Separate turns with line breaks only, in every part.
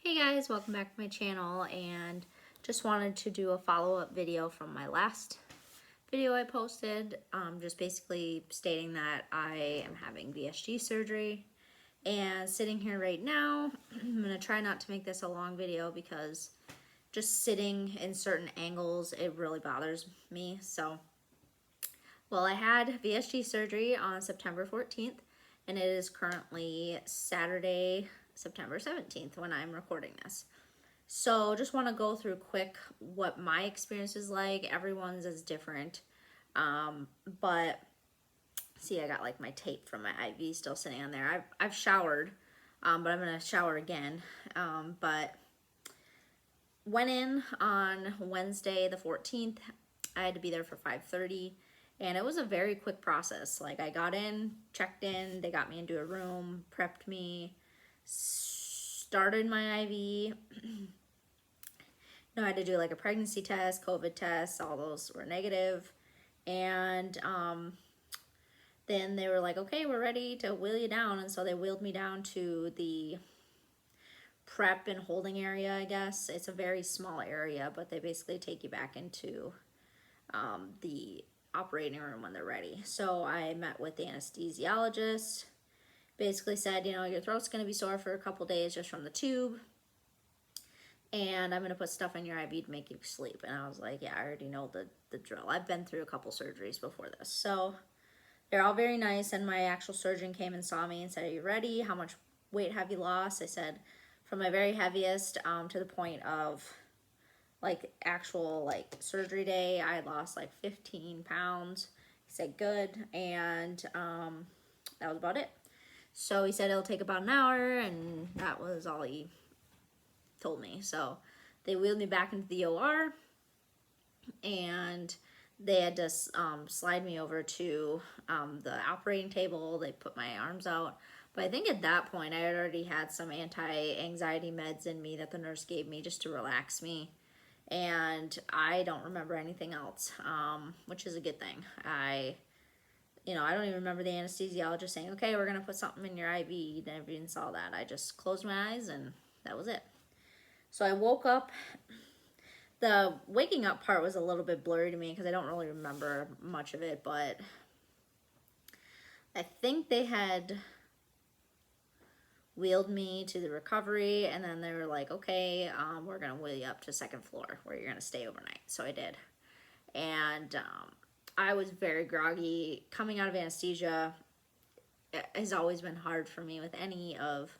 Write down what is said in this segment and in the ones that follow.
Hey guys, welcome back to my channel, and just wanted to do a follow-up video from my last video I posted, just basically stating that I am having VSG surgery. And sitting here right now, I'm going to try not to make this a long video because just sitting in certain angles, it really bothers me. So, well, I had VSG surgery on September 14th, and it is currently Saturday, September 17th when I'm recording this. So just want to go through quick what my experience is like. Everyone's is different. But see, I got like my tape from my IV still sitting on there. I've showered, but I'm going to shower again. But went in on Wednesday the 14th. I had to be there for 5:30. And it was a very quick process. Like, I got in, checked in, they got me into a room, prepped me, started my IV. I had to do like a pregnancy test, COVID test, all those were negative. And then they were like, okay, we're ready to wheel you down. And so they wheeled me down to the prep and holding area, I guess. It's a very small area, but they basically take you back into the operating room when they're ready. So I met with the anesthesiologist, basically said, your throat's going to be sore for a couple days just from the tube, and I'm going to put stuff in your IV to make you sleep. And I was like, yeah, I already know the drill. I've been through a couple surgeries before this. So they're all very nice, and my actual surgeon came and saw me and said, are you ready? How much weight have you lost? I said, from my very heaviest to the point of like actual like surgery day, I lost like 15 pounds. He said good, and that was about it. So he said it'll take about an hour, and that was all he told me. So they wheeled me back into the OR, and they had to slide me over to the operating table. They put my arms out. But I think at that point I had already had some anti-anxiety meds in me that the nurse gave me just to relax me. And I don't remember anything else, which is a good thing. I don't even remember the anesthesiologist saying, okay, we're going to put something in your IV. You never even saw that. I just closed my eyes, and that was it. So I woke up. The waking up part was a little bit blurry to me because I don't really remember much of it, but I think they had wheeled me to the recovery, and then they were like, okay, we're going to wheel you up to second floor where you're going to stay overnight. So I did. And I was very groggy. Coming out of anesthesia has always been hard for me with any of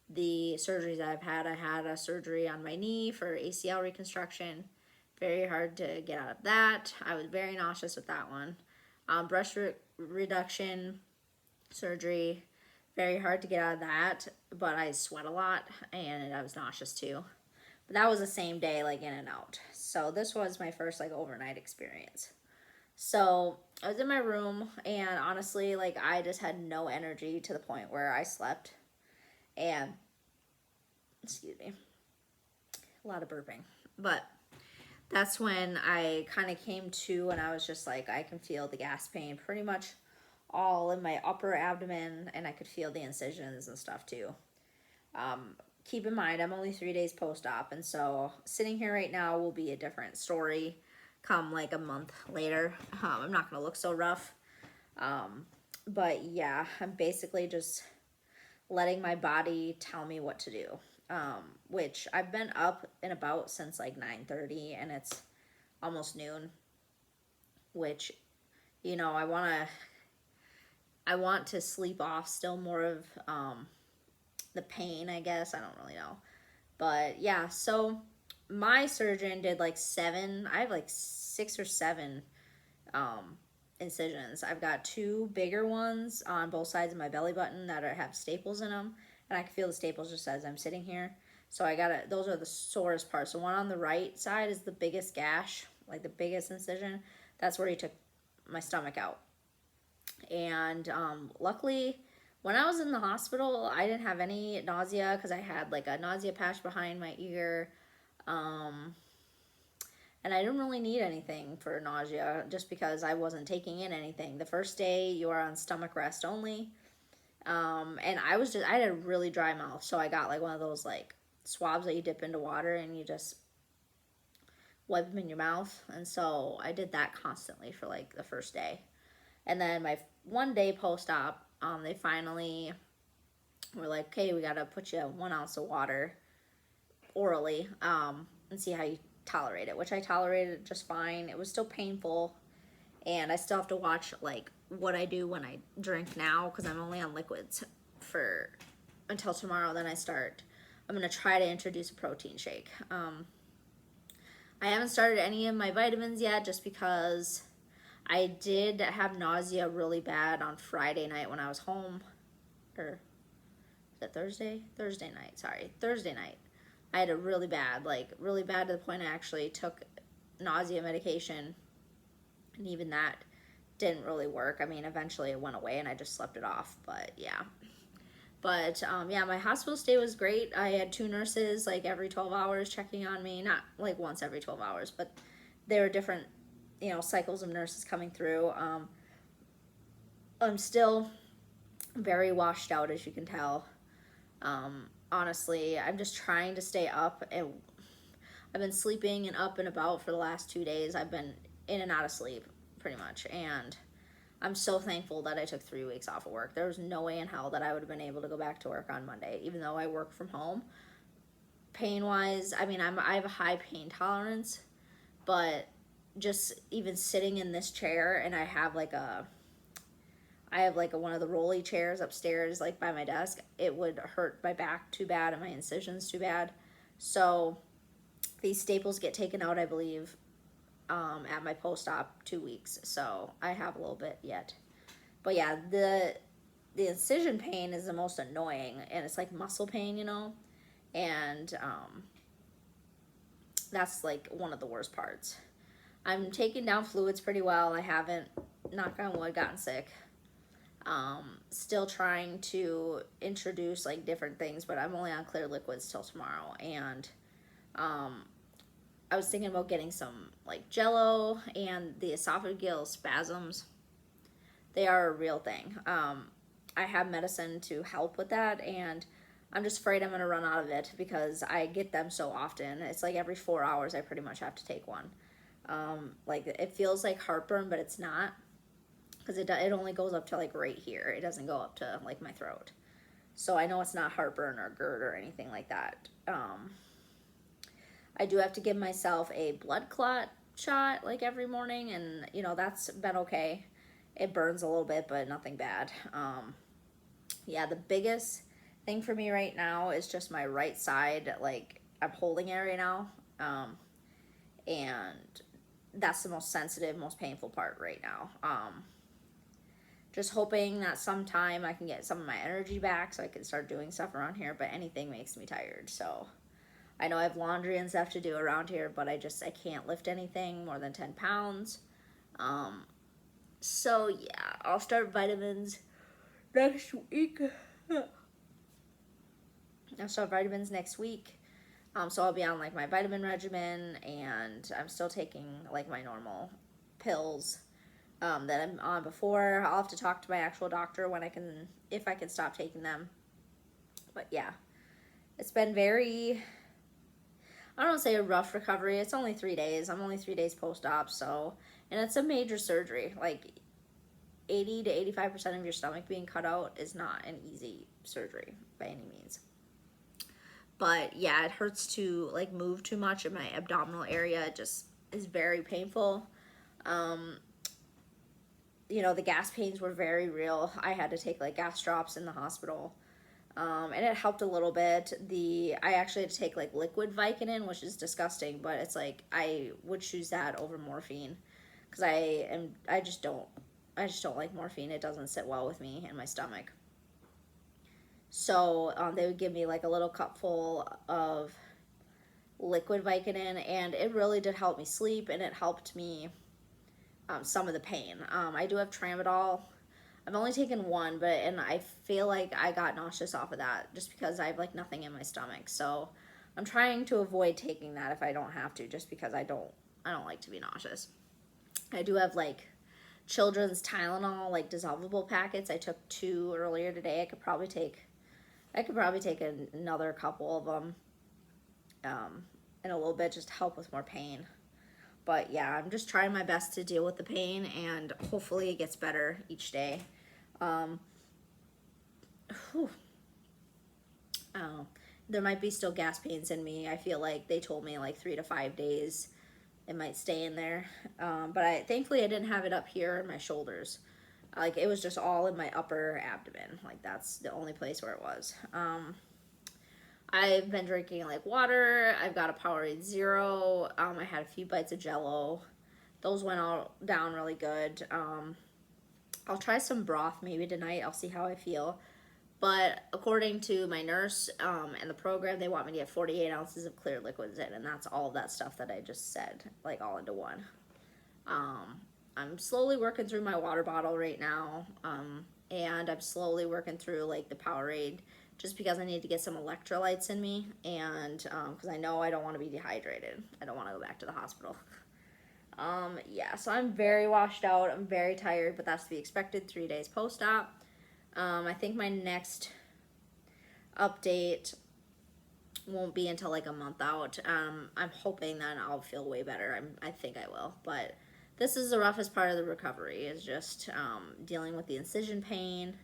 the surgeries I've had. I had a surgery on my knee for ACL reconstruction. Very hard to get out of that. I was very nauseous with that one. Breast reduction surgery. Very hard to get out of that, but I sweat a lot, and I was nauseous too. But that was the same day, like in and out. So this was my first like overnight experience. So I was in my room, and honestly, like I just had no energy to the point where I slept. And, excuse me, a lot of burping. But that's when I kind of came to, and I was just like, I can feel the gas pain pretty much all in my upper abdomen, and I could feel the incisions and stuff too. Keep in mind, I'm only 3 days post-op, and so sitting here right now will be a different story come like a month later. I'm not going to look so rough. But yeah, I'm basically just letting my body tell me what to do, which I've been up and about since like 9:30, and it's almost noon, which, I want to sleep off still more of the pain, I guess. I don't really know. But yeah, so my surgeon did like I have like 6 or 7 incisions. I've got 2 bigger ones on both sides of my belly button that have staples in them, and I can feel the staples just as I'm sitting here. So those are the sorest parts. The one on the right side is the biggest gash, like the biggest incision. That's where he took my stomach out. And luckily, when I was in the hospital, I didn't have any nausea because I had like a nausea patch behind my ear. And I didn't really need anything for nausea just because I wasn't taking in anything. The first day you are on stomach rest only. And I had a really dry mouth, so I got like one of those like swabs that you dip into water and you just wipe them in your mouth. And so I did that constantly for like the first day. And then my 1 day post-op, they finally were like, okay, we got to put you 1 ounce of water orally, and see how you tolerate it, which I tolerated just fine. It was still painful, and I still have to watch like what I do when I drink now, because I'm only on liquids for until tomorrow. Then I'm going to try to introduce a protein shake. I haven't started any of my vitamins yet, just because I did have nausea really bad on Friday night when I was home. Or is that Thursday? Thursday night, sorry. Thursday night. I had a really bad, really bad to the point I actually took nausea medication. And even that didn't really work. I mean, eventually it went away and I just slept it off. But yeah. But yeah, my hospital stay was great. I had 2 nurses like every 12 hours checking on me. Not like once every 12 hours, but there were different, cycles of nurses coming through. I'm still very washed out, as you can tell. Honestly, I'm just trying to stay up, and I've been sleeping and up and about for the last 2 days. I've been in and out of sleep pretty much, and I'm so thankful that I took 3 weeks off of work. There was no way in hell that I would have been able to go back to work on Monday, even though I work from home. Pain wise, I mean, I have a high pain tolerance, but just even sitting in this chair, and I have like one of the rolly chairs upstairs, like by my desk, it would hurt my back too bad and my incisions too bad. So these staples get taken out, I believe, at my post-op 2 weeks. So I have a little bit yet. But yeah, the incision pain is the most annoying, and it's like muscle pain, and that's like one of the worst parts. I'm taking down fluids pretty well. I haven't, knock on wood, gotten sick. Still trying to introduce like different things, but I'm only on clear liquids till tomorrow. And I was thinking about getting some like Jello, and the esophageal spasms. They are a real thing. I have medicine to help with that, and I'm just afraid I'm going to run out of it because I get them so often. It's like every 4 hours I pretty much have to take one. Like it feels like heartburn, but it's not, because it only goes up to like right here. It doesn't go up to like my throat. So I know it's not heartburn or GERD or anything like that. I do have to give myself a blood clot shot like every morning, and that's been okay. It burns a little bit, but nothing bad. Yeah, the biggest thing for me right now is just my right side. Like I'm holding it right now, and that's the most sensitive, most painful part right now. Just hoping that sometime I can get some of my energy back so I can start doing stuff around here, but anything makes me tired. So I know I have laundry and stuff to do around here, but I can't lift anything more than 10 pounds. So yeah, I'll start vitamins next week. I'll start vitamins next week. So I'll be on like my vitamin regimen, and I'm still taking like my normal pills that I'm on before. I'll have to talk to my actual doctor if I can stop taking them. But yeah, it's been very, I don't want to say a rough recovery. It's only 3 days. I'm only 3 days post-op, so, and it's a major surgery. Like 80 to 85% of your stomach being cut out is not an easy surgery by any means. But yeah, it hurts to like move too much in my abdominal area. It just is very painful. The gas pains were very real. I had to take like gas drops in the hospital. And it helped a little bit. I actually had to take like liquid Vicodin, which is disgusting, but it's like I would choose that over morphine, because I just don't like morphine. It doesn't sit well with me in my stomach. So they would give me like a little cup full of liquid Vicodin, and it really did help me sleep, and it helped me some of the pain. I do have tramadol. I've only taken one, and I feel like I got nauseous off of that just because I have like nothing in my stomach. So I'm trying to avoid taking that if I don't have to, just because I don't like to be nauseous. I do have like children's Tylenol, like dissolvable packets. I took 2 earlier today. I could probably take another couple of them. in a little bit just to help with more pain. But yeah, I'm just trying my best to deal with the pain, and hopefully it gets better each day. Um, whew, there might be still gas pains in me. I feel like they told me like 3 to 5 days it might stay in there. But thankfully I didn't have it up here in my shoulders. Like it was just all in my upper abdomen. Like that's the only place where it was. I've been drinking like water. I've got a Powerade Zero. I had a few bites of Jello. Those went all down really good. I'll try some broth maybe tonight. I'll see how I feel. But according to my nurse and the program, they want me to get 48 ounces of clear liquids in, and that's all of that stuff that I just said, like all into one. I'm slowly working through my water bottle right now, and I'm slowly working through like the Powerade, just because I need to get some electrolytes in me, and because I know I don't want to be dehydrated. I don't want to go back to the hospital. Yeah, so I'm very washed out. I'm very tired, but that's to be expected 3 days post-op. I think my next update won't be until like a month out. I'm hoping that I'll feel way better. I think I will. But this is the roughest part of the recovery, is just dealing with the incision pain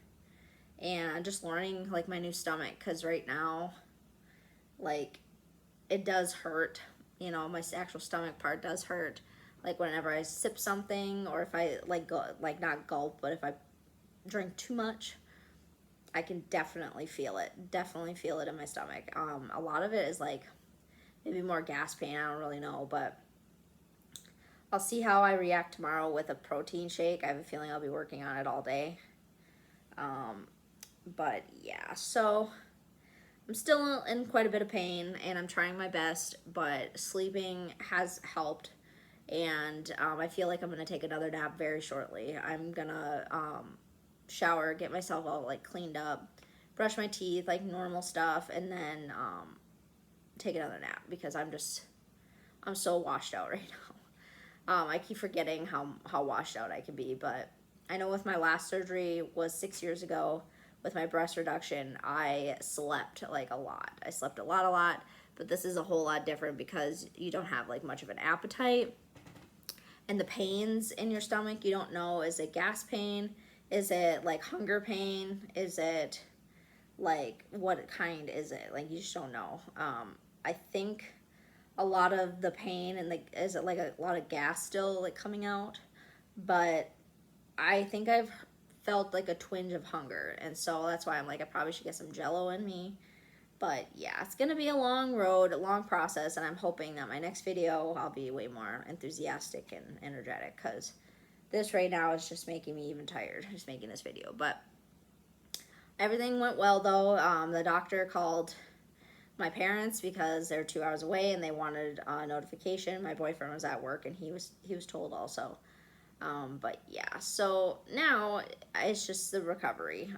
and just learning like my new stomach, because right now, like, it does hurt. You know, my actual stomach part does hurt. Like whenever I sip something, or if I like go, like not gulp, but if I drink too much, I can definitely feel it. Definitely feel it in my stomach. A lot of it is like maybe more gas pain. I don't really know, but I'll see how I react tomorrow with a protein shake. I have a feeling I'll be working on it all day. But yeah, so I'm still in quite a bit of pain, and I'm trying my best, but sleeping has helped. And I feel like I'm going to take another nap very shortly. I'm going to shower, get myself all like cleaned up, brush my teeth, like normal stuff, and then take another nap, because I'm so washed out right now. I keep forgetting how washed out I can be, but I know with my last surgery was 6 years ago with my breast reduction, I slept like a lot. I slept a lot, but this is a whole lot different because you don't have like much of an appetite. And the pains in your stomach, you don't know, is it gas pain? Is it like hunger pain? Is it like, what kind is it? Like, you just don't know. I think a lot of the pain and is it like a lot of gas still like coming out? But I think I've felt like a twinge of hunger, and so that's why I'm like, I probably should get some Jello in me. But yeah, it's gonna be a long road, a long process, and I'm hoping that my next video I'll be way more enthusiastic and energetic, because this right now is just making me even tired, just making this video. But everything went well though. The doctor called my parents because they're 2 hours away and they wanted a notification. My boyfriend was at work and he was told also. But yeah, so now it's just the recovery.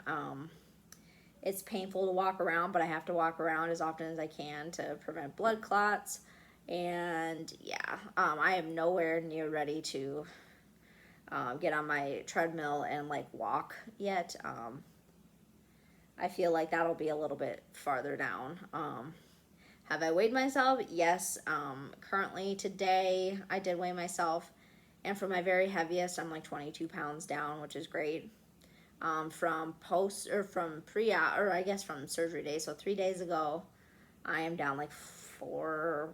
It's painful to walk around, but I have to walk around as often as I can to prevent blood clots. And yeah, I am nowhere near ready to get on my treadmill and like walk yet. I feel like that'll be a little bit farther down. Have I weighed myself? Yes. Currently today I did weigh myself, and for my very heaviest I'm like 22 pounds down, which is great. From surgery day, so 3 days ago, I am down like 5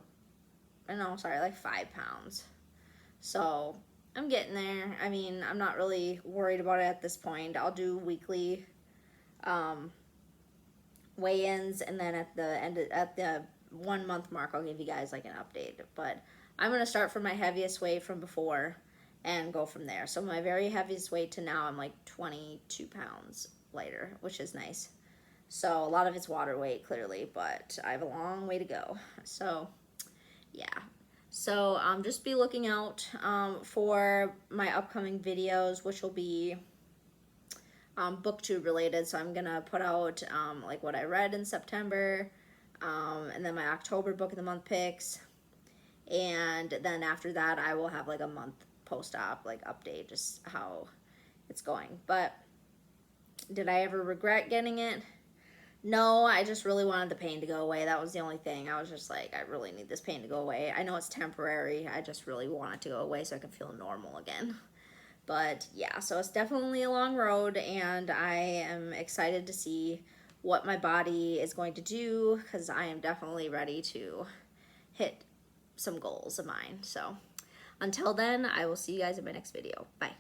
pounds. So I'm getting there. I mean, I'm not really worried about it at this point. I'll do weekly weigh-ins, and then at the 1 month mark, I'll give you guys like an update. But I'm gonna start from my heaviest weight from before and go from there. So my very heaviest weight to now, I'm like 22 pounds lighter, which is nice. So a lot of it's water weight, clearly, but I have a long way to go. So yeah. So just be looking out for my upcoming videos, which will be booktube related. So I'm gonna put out like what I read in September, and then my October book of the month picks, and then after that I will have like a month post-op like update, just how it's going. But did I ever regret getting it? No, I just really wanted the pain to go away. That was the only thing. I was just like, I really need this pain to go away. I know it's temporary. I just really want it to go away so I can feel normal again. But yeah, so it's definitely a long road, and I am excited to see what my body is going to do because I am definitely ready to hit some goals of mine. So until then, I will see you guys in my next video. Bye.